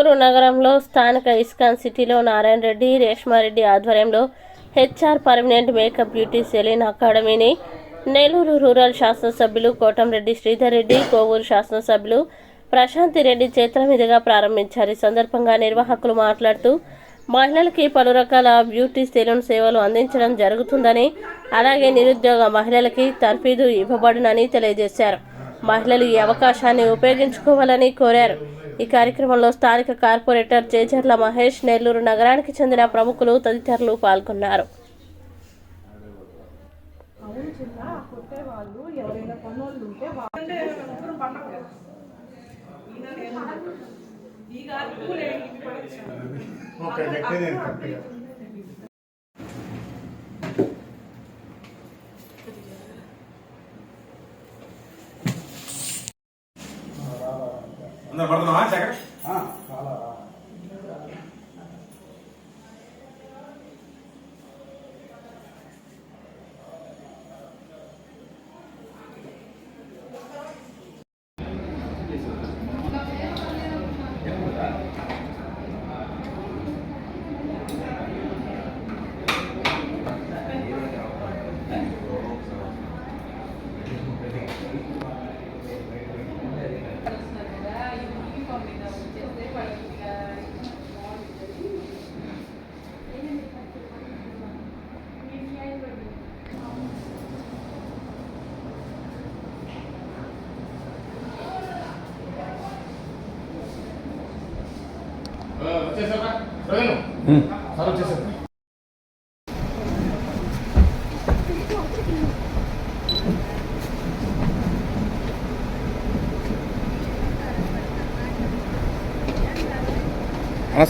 నెల్లూరు నగరంలో స్థానిక ఇస్కాన్ సిటీలో నారాయణ రెడ్డి, రేష్మారెడ్డి ఆధ్వర్యంలో HR permanent makeup beauty salon అకాడమీని నెల్లూరు రూరల్ శాసనసభ్యులు కోటంరెడ్డి శ్రీధర్ రెడ్డి, కోవూరు శాసనసభ్యులు ప్రశాంతి రెడ్డి చేతుల మీదుగా ప్రారంభించారు. ఈ సందర్భంగా నిర్వాహకులు మాట్లాడుతూ మహిళలకి పలు రకాల బ్యూటీ సెలూన్ సేవలు అందించడం జరుగుతుందని, అలాగే నిరుద్యోగ మహిళలకి తర్ఫీదు ఇవ్వబడునని తెలియజేశారు. మహిళలు ఈ అవకాశాన్ని ఉపయోగించుకోవాలని కోరారు. ఈ కార్యక్రమంలో స్థానిక కార్పొరేటర్ చేజర్ల మహేష్, నెల్లూరు నగరానికి చెందిన ప్రముఖులు తదితరులు పాల్గొన్నారు.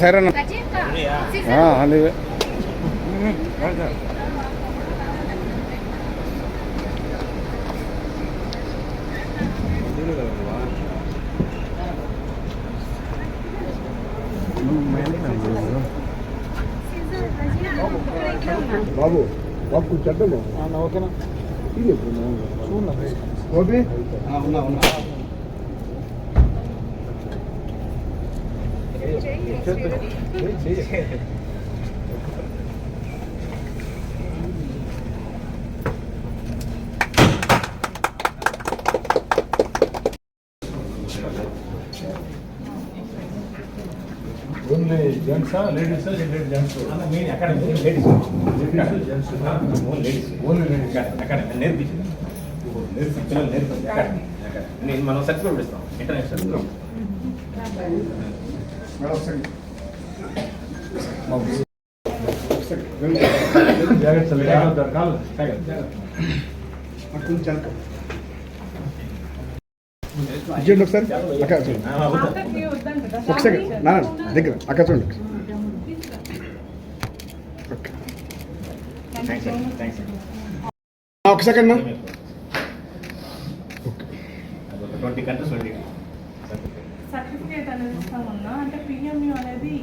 సరే అన్న బాబు బాబు కూర్చోండి. ఓకేనా? ఓకే ఉన్నా ఓన్లీ జెంట్సా లేడీసా? జెంట్స్ మనం సర్టిఫికేట్ ఇస్తాం ఇంటర్నేషనల్. ఇచ్చేయండి ఒకసారి అక్క ఒక సెకండ్ నా దగ్గర అక్క చూడండి. ఒక సెకండ్ 20 కంట్రీస్ సర్టిఫికేట్ అనేది ఇస్తామన్నా. అంటే పిఎంయూ అనేది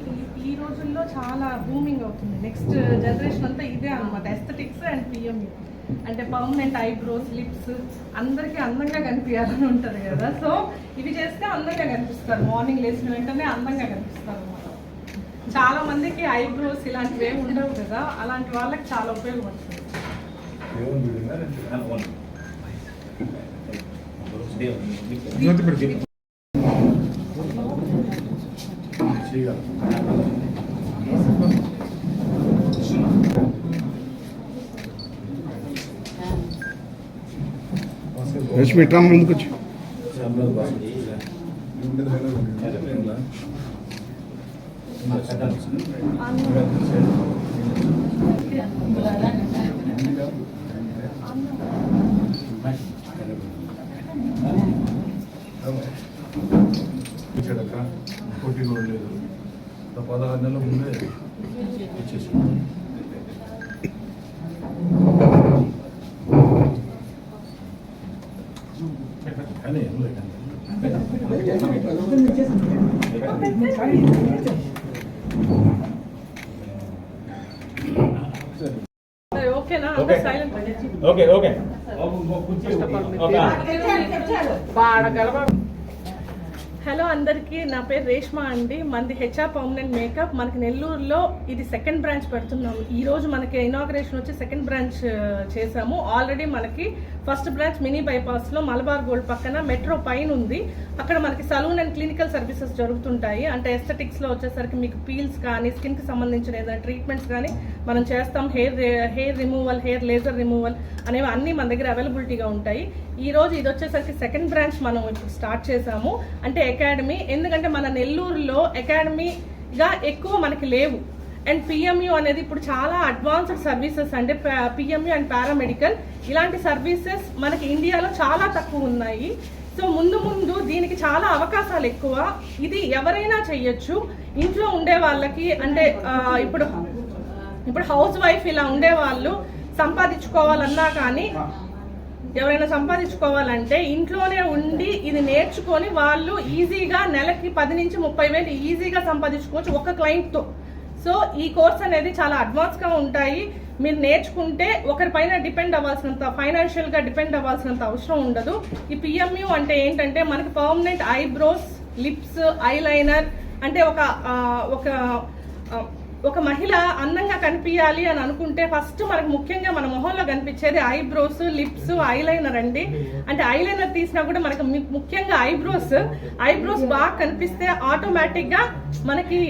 ఈ రోజుల్లో చాలా బూమింగ్ అవుతుంది. నెక్స్ట్ జనరేషన్ అంతా ఇదే అనమాట, ఎస్థెటిక్స్ అండ్ పిఎంయూ. అంటే పర్మనెంట్ ఐబ్రోస్, లిప్స్ అందరికీ అందంగా కనిపించాలని ఉంటుంది కదా. సో ఇవి చేస్తే అందంగా కనిపిస్తారు, మార్నింగ్ లేచిన వెంటనే అందంగా కనిపిస్తారు అన్నమాట. చాలా మందికి ఐబ్రోస్ ఇలాంటివి ఏమి ఉండవు కదా, అలాంటి వాళ్ళకి చాలా ఉపయోగపడుతుంది. లక్ష్మి ఇట్లా ముందుకు వచ్చి పోటీ కూడా లేదు. 16 నెలల ముందే వచ్చేసి కానీ ఏం లేదండి. ఓకే ఓకే హలో అందరికీ, నా పేరు రేష్మా అండి. మనది హెచ్ఆర్ పర్మనెంట్ మేకప్. మనకి నెల్లూరులో ఇది సెకండ్ బ్రాంచ్ పెడుతున్నాము. ఈ రోజు మనకి ఇనాగ్రేషన్ వచ్చి సెకండ్ బ్రాంచ్ చేసాము. ఆల్రెడీ మనకి ఫస్ట్ బ్రాంచ్ మినీ బైపాస్లో మలబార్ గోల్డ్ పక్కన మెట్రో పైన ఉంది. అక్కడ మనకి సలూన్ అండ్ క్లినికల్ సర్వీసెస్ జరుగుతుంటాయి. అంటే ఎస్థెటిక్స్లో వచ్చేసరికి మీకు పీల్స్ కానీ, స్కిన్కి సంబంధించిన ఏదైనా ట్రీట్మెంట్స్ కానీ మనం చేస్తాం. Hair removal, hair laser removal అనేవి అన్నీ మన దగ్గర అవైలబిలిటీగా ఉంటాయి. ఈ రోజు ఇది వచ్చేసరికి సెకండ్ బ్రాంచ్ మనం ఇప్పుడు స్టార్ట్ చేసాము, అంటే అకాడమీ. ఎందుకంటే మన నెల్లూరులో అకాడమీగా ఎక్కువ మనకి లేవు. అండ్ పిఎంయు అనేది ఇప్పుడు చాలా అడ్వాన్స్డ్ సర్వీసెస్, అంటే పిఎంయు అండ్ పారామెడికల్ ఇలాంటి సర్వీసెస్ మనకి ఇండియాలో చాలా తక్కువ ఉన్నాయి. సో ముందు ముందు దీనికి చాలా అవకాశాలు ఎక్కువ. ఇది ఎవరైనా చెయ్యొచ్చు. ఇంట్లో ఉండే వాళ్ళకి, అంటే ఇప్పుడు హౌస్ వైఫ్ ఇలా ఉండే వాళ్ళు సంపాదించుకోవాలన్నా కానీ, ఎవరైనా సంపాదించుకోవాలంటే ఇంట్లోనే ఉండి ఇది నేర్చుకొని వాళ్ళు ఈజీగా నెలకి 10 నుంచి 30 వేలు ఈజీగా సంపాదించుకోవచ్చు ఒక క్లయింట్తో. సో ఈ కోర్స్ అనేది చాలా అడ్వాన్స్గా ఉంటాయి. మీరు నేర్చుకుంటే ఒకరిపైన డిపెండ్ అవ్వాల్సినంత, ఫైనాన్షియల్గా డిపెండ్ అవ్వాల్సినంత అవసరం ఉండదు. ఈ పిఎంయు అంటే ఏంటంటే మనకి పర్మనెంట్ ఐబ్రోస్, లిప్స్, ఐలైనర్. అంటే ఒక మహిళ అందంగా కనిపించాలి అని అనుకుంటే ఫస్ట్ మనకు ముఖ్యంగా మన మొహంలో కనిపించేది ఐబ్రోస్, లిప్స్, ఐలైనర్ అండి. అంటే ఐలైనర్ తీసినా కూడా మనకు ముఖ్యంగా ఐబ్రోస్ బాగా కనిపిస్తే ఆటోమేటిక్గా మనకి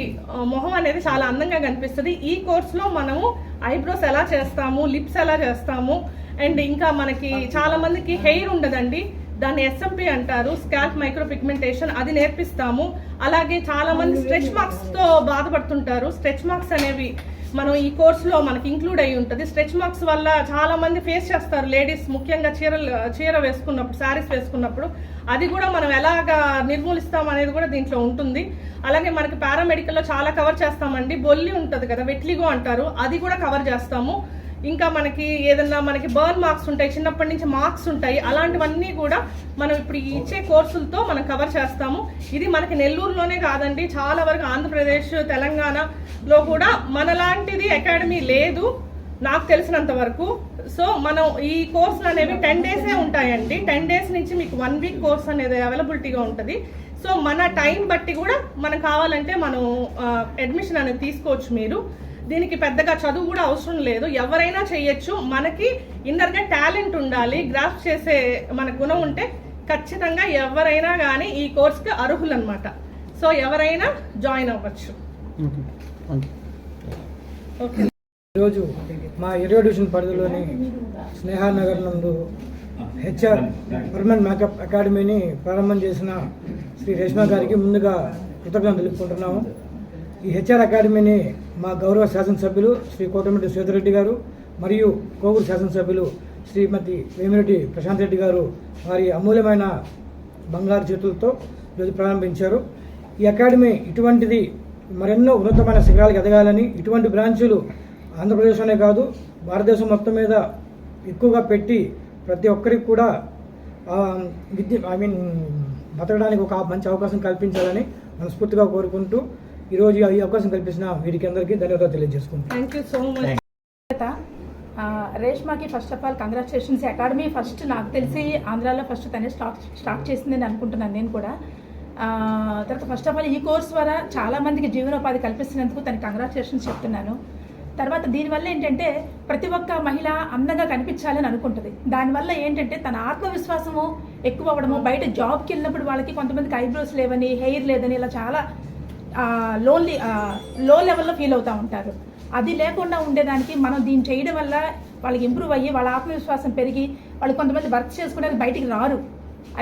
మొహం అనేది చాలా అందంగా కనిపిస్తుంది. ఈ కోర్సులో మనము ఐబ్రోస్ ఎలా చేస్తాము, లిప్స్ ఎలా చేస్తాము, అండ్ ఇంకా మనకి చాలా మందికి హెయిర్ ఉండదండి, దాన్ని ఎస్ఎంపి అంటారు, స్కాల్ప్ మైక్రో పిగ్మెంటేషన్, అది నేర్పిస్తాము. అలాగే చాలా మంది స్ట్రెచ్ మార్క్స్ తో బాధపడుతుంటారు. స్ట్రెచ్ మార్క్స్ అనేవి మనం ఈ కోర్సులో మనకి ఇంక్లూడ్ అయి ఉంటుంది. స్ట్రెచ్ మార్క్స్ వల్ల చాలా మంది ఫేస్ చేస్తారు లేడీస్, ముఖ్యంగా చీర వేసుకున్నప్పుడు, శారీస్ వేసుకున్నప్పుడు. అది కూడా మనం ఎలాగా నిర్మూలిస్తాం అనేది కూడా దీంట్లో ఉంటుంది. అలాగే మనకి పారామెడికల్లో చాలా కవర్ చేస్తామండి. బొల్లి ఉంటుంది కదా, వెట్లిగో అంటారు, అది కూడా కవర్ చేస్తాము. ఇంకా మనకి ఏదన్నా మనకి బర్న్ మార్క్స్ ఉంటాయి, చిన్నప్పటి నుంచి మార్క్స్ ఉంటాయి, అలాంటివన్నీ కూడా మనం ఇప్పుడు ఇచ్చే కోర్సులతో మనం కవర్ చేస్తాము. ఇది మనకి నెల్లూరులోనే కాదండి, చాలా వరకు ఆంధ్రప్రదేశ్, తెలంగాణలో కూడా మనలాంటిది అకాడమీ లేదు నాకు తెలిసినంత వరకు. సో మనం ఈ కోర్సులు అనేవి 10 డేసే ఉంటాయండి. 10 డేస్ నుంచి మీకు 1 వీక్ కోర్స్ అనేది అవైలబిలిటీగా ఉంటుంది. సో మన టైం బట్టి కూడా మనం కావాలంటే మనం అడ్మిషన్ అనేది తీసుకోవచ్చు. మీరు దీనికి పెద్దగా చదువు కూడా అవసరం లేదు, ఎవరైనా చేయొచ్చు. మనకి ఇన్నర్గా టాలెంట్ ఉండాలి, గ్రాఫ్ చేసే మన గుణం ఉంటే ఖచ్చితంగా ఎవరైనా కానీ ఈ కోర్స్కి అర్హులు అనమాట. సో ఎవరైనా జాయిన్ అవ్వచ్చు. ఓకే. ఈరోజు మా 20వ డివిజన్ పరిధిలోని స్నేహానగర్ నందు హెచ్ఆర్ పర్మనెంట్ మేకప్ అకాడమీని ప్రారంభం చేసిన శ్రీ రేష్మా గారికి ముందుగా కృతజ్ఞతలు తెలుపుకుంటున్నాము. ఈ హెచ్ఆర్ అకాడమీని మా గౌరవ శాసనసభ్యులు శ్రీ కోటమిరెడ్డి శ్వేతరెడ్డి గారు మరియు కోవూరు శాసనసభ్యులు శ్రీమతి వేమిరెడ్డి ప్రశాంత్ రెడ్డి గారు వారి అమూల్యమైన బంగారు చేతులతో ఈరోజు ప్రారంభించారు. ఈ అకాడమీ ఇటువంటిది మరెన్నో ఉన్నతమైన శిఖరాలకు ఎదగాలని, ఇటువంటి బ్రాంచులు ఆంధ్రప్రదేశ్లోనే కాదు భారతదేశం మొత్తం మీద ఎక్కువగా పెట్టి ప్రతి ఒక్కరికి కూడా బతకడానికి ఒక మంచి అవకాశం కల్పించాలని మనస్ఫూర్తిగా కోరుకుంటూ ఈరోజు ఈ అవకాశం కల్పించిన వీరికి అందరికీ ధన్యవాదాలు తెలియజేసుకుంటాం. Thank you so much. రేష్మాకి first of all congratulations. Academy first నాకు తెలిసి ఆంధ్రాలో ఫస్ట్ తనే స్టార్ట్ చేసిందని అనుకుంటున్నాను నేను కూడా. తర్వాత ఫస్ట్ ఆఫ్ ఆల్ ఈ కోర్స్ ద్వారా చాలా మందికి జీవనోపాధి కల్పిస్తున్నందుకు తనకి కంగ్రాచులేషన్స్ చెప్తున్నాను. తర్వాత దీనివల్ల ఏంటంటే ప్రతి ఒక్క మహిళ అందంగా కనిపించాలని అనుకుంటుంది. దానివల్ల ఏంటంటే తన ఆత్మవిశ్వాసము ఎక్కువ అవ్వడము, బయట జాబ్కి వెళ్ళినప్పుడు వాళ్ళకి కొంతమందికి ఐబ్రోస్ లేవని, హెయిర్ లేదని ఇలా చాలా లో లెవెల్లో ఫీల్ అవుతూ ఉంటారు. అది లేకుండా ఉండేదానికి మనం దీన్ని చేయడం వల్ల వాళ్ళకి ఇంప్రూవ్ అయ్యి వాళ్ళ ఆత్మవిశ్వాసం పెరిగి వాళ్ళు కొంతమంది వర్క్ చేసుకోవడానికి బయటికి రారు,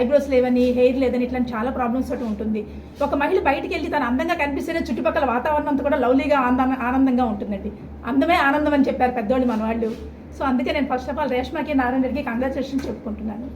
ఐబ్రోస్ లేవని, హెయిర్ లేదని, ఇట్లాంటి చాలా ప్రాబ్లమ్స్ తోటి ఉంటుంది. ఒక మహిళ బయటికి వెళ్ళి తను అందంగా కనిపిస్తేనే చుట్టుపక్కల వాతావరణం అంతా కూడా లవ్లీగా ఆనందంగా ఉంటుందండి. అందమే ఆనందం అని చెప్పారు పెద్దవాళ్ళు మన వాళ్ళు. సో అందుకే నేను ఫస్ట్ ఆఫ్ ఆల్ రేష్మాకి, నారాయణ రెడ్డికి కంగ్రాచులేషన్స్ చెప్పుకుంటున్నాను.